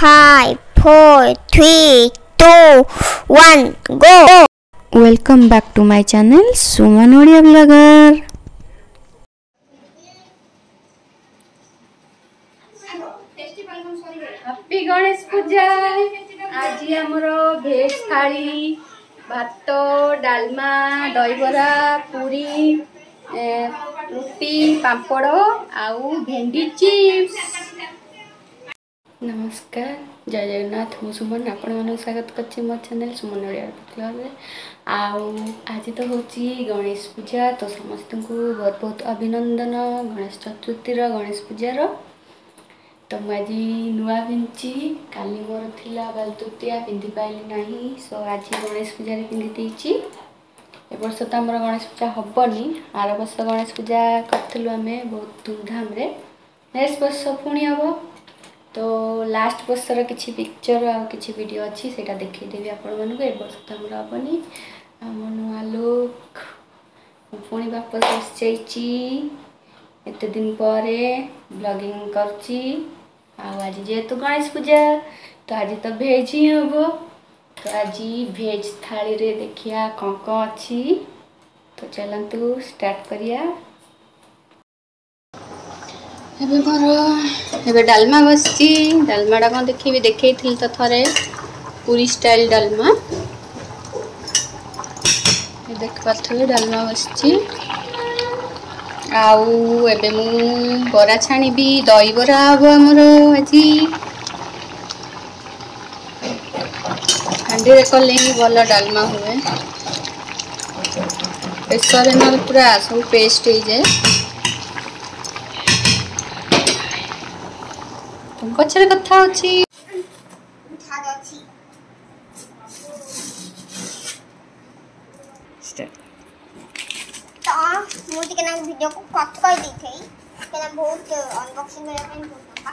5, 4, 3, 2, 1, go! Welcome back to my channel Suman Odia Blogger. Happy Ganesh Puja. आज आमर भेज थाली भात डालमा दहीबरा पूरी रुटी पापड़ आउ भेंडी चिप्स। नमस्कार जय जगन्नाथ मु सुमन आपण मन स्वागत करछि मो चैनल सुमन ओडिया ब्लॉग। आज तो होची गणेश पूजा तो समस्त को बहुत बहुत अभिनंदन गणेश चतुर्थी गणेश पूजार। तो मुझे नुआ पिंधि काली मोर थिला बाल तृतीया पिंधि पाइली नहीं सो आज गणेश पूजा पिंधि देछि। ए वर्ष तो आमर गणेश पूजा हबनी आर वर्ष गणेश पूजा करथिलु आमे बहुत धूमधाम रे। नेक्स्ट वर्ष पुणी हम तो लास्ट वर्षर किसी पिक्चर आ किसी वीडियो अच्छी सेटा देखी देवी आपण मानक। ए वर्ष तो आमर हबनी आम नुआ लुक पुणी वापस आसी एते दिन पर ब्लॉगिंग करछि। आज जेहेतु गणेश पूजा तो आज तो भेज ही हम तो आज भेज थाली रे देखिया कौन कौन अच्छी। तो चलतु स्टार्ट करिया। एबे डालमा बसची डालमाटा कौन देखी देखी तो थरे पूरी स्टाइल डालमा देख पारे डालमा बसची। आउ एबे मु बरा छाणीबी दही बरा हम आमर आज हांडी रे कले भल डालमा हुए। प्रेसर न पूरा सब पेस्ट हो जाए। पछरे कथा होची मुझे के ना वीडियो को कट कर दी थी केना बहुत अनबॉक्सिंग मेरा पेन होता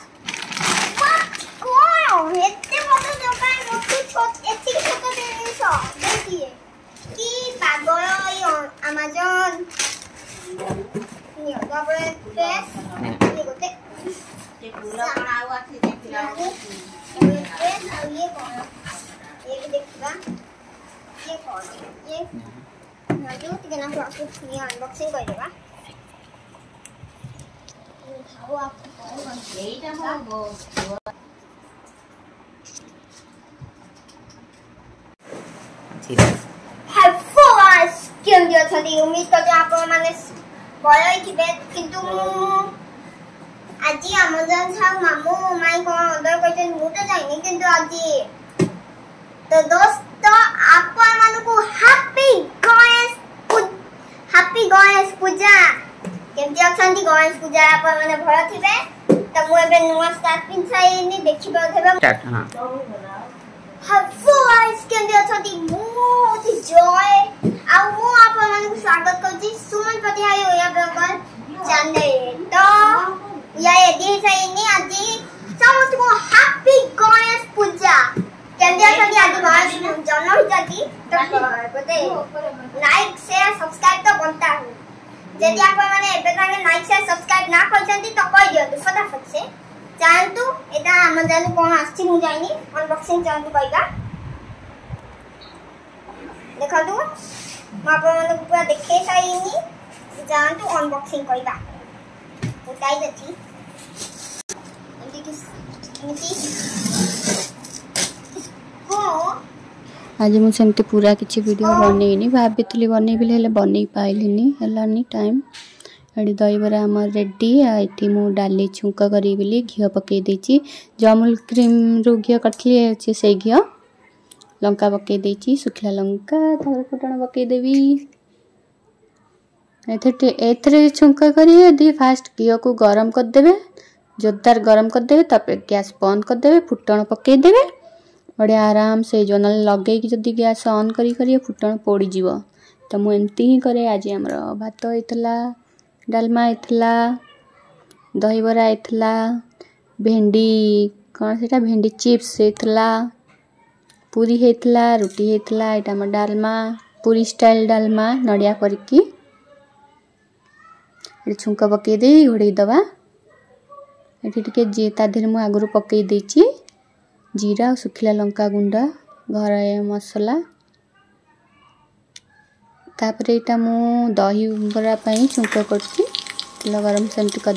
कौन एते मोटो दुकान मोटो छोट एती छोटो जिनिस देखिए की पागल ये अमेज़न ये डबल प्रेस ये गोटे ये पूरा बनावा थी देखला ये प्रेस और ये कौन ये भी देखिबा ये कौन ये जो तिगना प्रोडक्ट ये अनबॉक्सिंग कर देबा खाओ आप एटा हो हेलो गाइस केम दियो छथि उम्मीद करते आप माने बळई थिबे किंतु आज अमेज़न सा मामू माई को ऑर्डर करते मु तो जाइनी किंतु आज तो दोस्तों आप मानको हैप्पी गणेश पूजा केमती अछंती गणेश पूजा आप माने भल थिबे। त मु एबे नुवा स्टार्ट पिन साइनी देखिबो देबे स्टार्ट। हां हेलो गाइस केमती अछंती मु होती जॉय आ मु आप मानको स्वागत करछि सुमन पटिहाई ओया ब्लॉगर चैनल। तो या एदी साइनी आज समस्त को हैप्पी गणेश पूजा केमती अछंती आज गणेश जन्म हिताती तो बोते लाइक शेयर सब्सक्राइब तो बनता है। यदि आप माने एबे ताके लाइक शेयर सब्सक्राइब ना करछंती तो कहि दियो फटाफट से जानतु एटा अमेज़न कोन आछि मु जाइनी अनबॉक्सिंग जानतु कइबा देखंतु म आप माने पूरा देखे साइनी जानतु अनबॉक्सिंग कइबा उठाई देछि एंटी को आज मुझे पूरा किसी वीडियो बनईनी भाभी बनईबी बनई पाइलिनी है टाइम। ये दहीबरा आम रेडी ये मु डाली छुंक करी घी पकई देची जो अमूल क्रीम रु घी करी से घी लंका पकई देची सुखला लंका फुटण पकईदेवी ए छुंक कर फास्ट घी को गरम करदे जोरदार गरम करदे गैस बंद करदे फुटण पकईदेवे बढ़िया आराम से जो लगे जदि गैस ऑन करी फुटण पोड़ीज। तो मुझे एमती ही करे। आज आमर भात होता डालमा होता दहीबरा होता भेंडी कौन से भेंडी चिप्स होता पूरी होता रुटी होता ये आम डालमा पूरी स्टाइल डालमा नड़िया करके छुंक पकईदे घोड़े दबा ये ता देहरे मुझे आगुरी पकई देची जीरा सुखिला लंका गुंड घर मसला तापर यहाँ मु दही बरा छुंक कर तेल गरम सेमती कर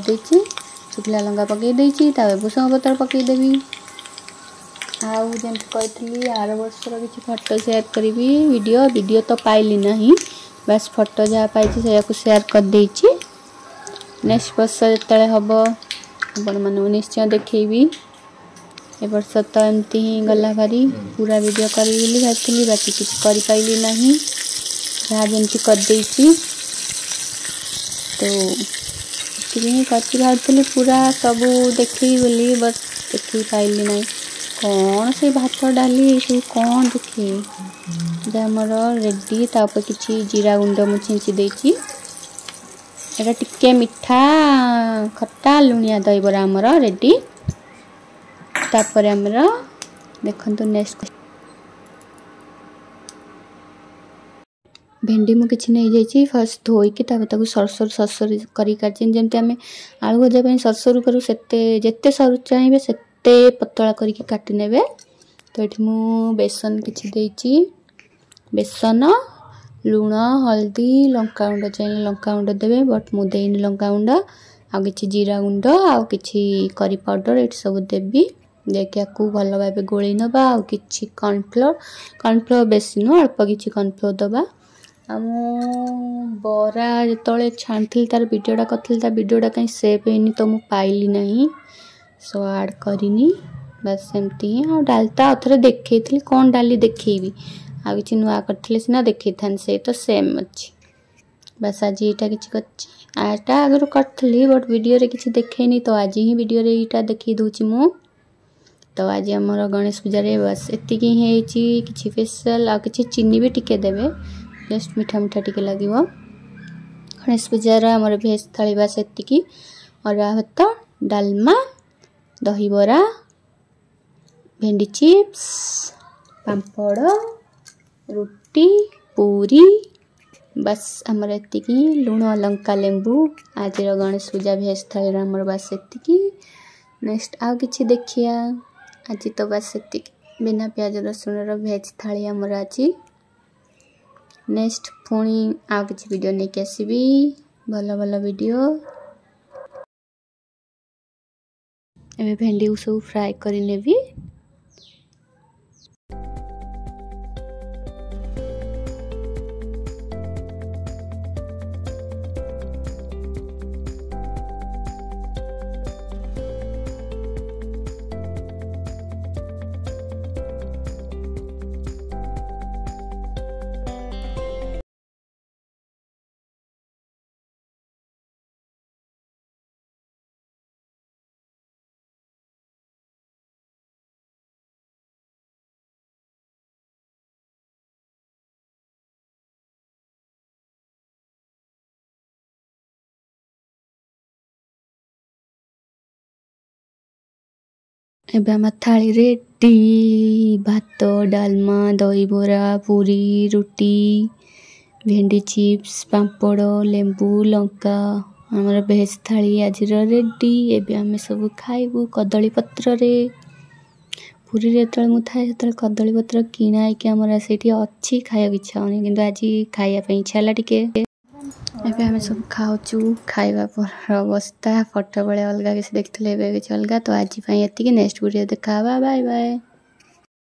सुखिला लंका पकईदे भूसंग पत्र पकईदेवी आउ जमी कही आर वर्षर किसी फोटो सेयार करी वीडियो तो पाइली नहीं बस फोटो जहाँ पाई से सेयार कर नेक्स्ट वर्ष जो हम आपण मैंने निश्चय देखेबी ए वर्ष तो एमती ही गला भारी पूरा वीडियो करी भाई बाकी किसी कर पाइली नहीं जहाँ जमी करदे तो भाई पूरा सब देखी बोली बस देखी पाइली नहीं कौन से भात डाली सब कौन देखे जमर रेडी तापर किसी जीरा गुंड मु छिंची देची एटा टिके मिठा खट्टा लुणिया दही बरा आमर रेडी तापर आमर देखंतु नेक्स्ट भेंडी मु किसी नहीं जाइए फर्स्ट धोईकी तापर सरसर सरसर करी जमी आम आलू भजा सरसरू करूँ जिते सरू चाहिए सेते पतला करके काटी नेबे तो ये मु बेसन किसी देची बेसन लुण हल्दी लंका गुंड चाहिए लंका गुंड देवे बट मु देनी लंका गुंड आ कि जीरा गुंड आ कि करी पाउडर ये सब देवी देखिए भल भाव गोली नवा आ कि कॉर्नफ्लोर बेसी नुह अल्प किसी कॉर्नफ्लोर दबा बरा जो छाणी तार वीडियोटा करी वीडियोटा कहीं सेव होनी तो मुझे पाइली नहीं सो ऐड करनी बस सेमती ही आ डालता थे देखी कौन डाली देखेबी आ कि नुआ करते सीना देखी था से तो सेम अच्छी बस आज यहाँ किसी आटा आगर करी बट वीडियो किसी देखेनी तो आज ही वीडियो यहाँ देखी दूची मु तो आज आमर गणेश पूजा बस एति किसी स्पेशल आ कि चीनी भी टिके देवे जस्ट मीठा मीठा टिके लगे गणेश पूजार आमर भेज थाली बस एति अरुआ भात डालमा दही बरा भेंडी चिप्स पापड़ रुटी पूरी बस आमर एति लुण लंका लेंबू आज गणेश पूजा भेज थाली आमर बस एति नेक्स्ट आउ किछि देखिया आज तो बस एति बिना प्याज रसुण भेज थाली आमर आज नेक्स्ट पुणी आउ किछि वीडियो नहीं आसबी भल भल वीडियो एबे भेंडी को सब फ्राई कर नेबी एबे आम थाली रेडी भात डालमा दही बरा पूरी रुटी भेंडी चिप्स पापड़ लेंबू लंका आमर भेज थाली आज रेडी एबे आम सब खाइबू कदली पत्र रे पूरी जो मुझे से कदली पत्र किणा आमर से अच्छी खाया इच्छा होनी कि आज खायापी इच्छा है टे एबे हमें सब खाऊचु खाइबा पर अवस्था फोटो बेले अलग किसी देखते किसी अलग तो आज ये नेक्स्ट वीडियो देखा बाय बाय।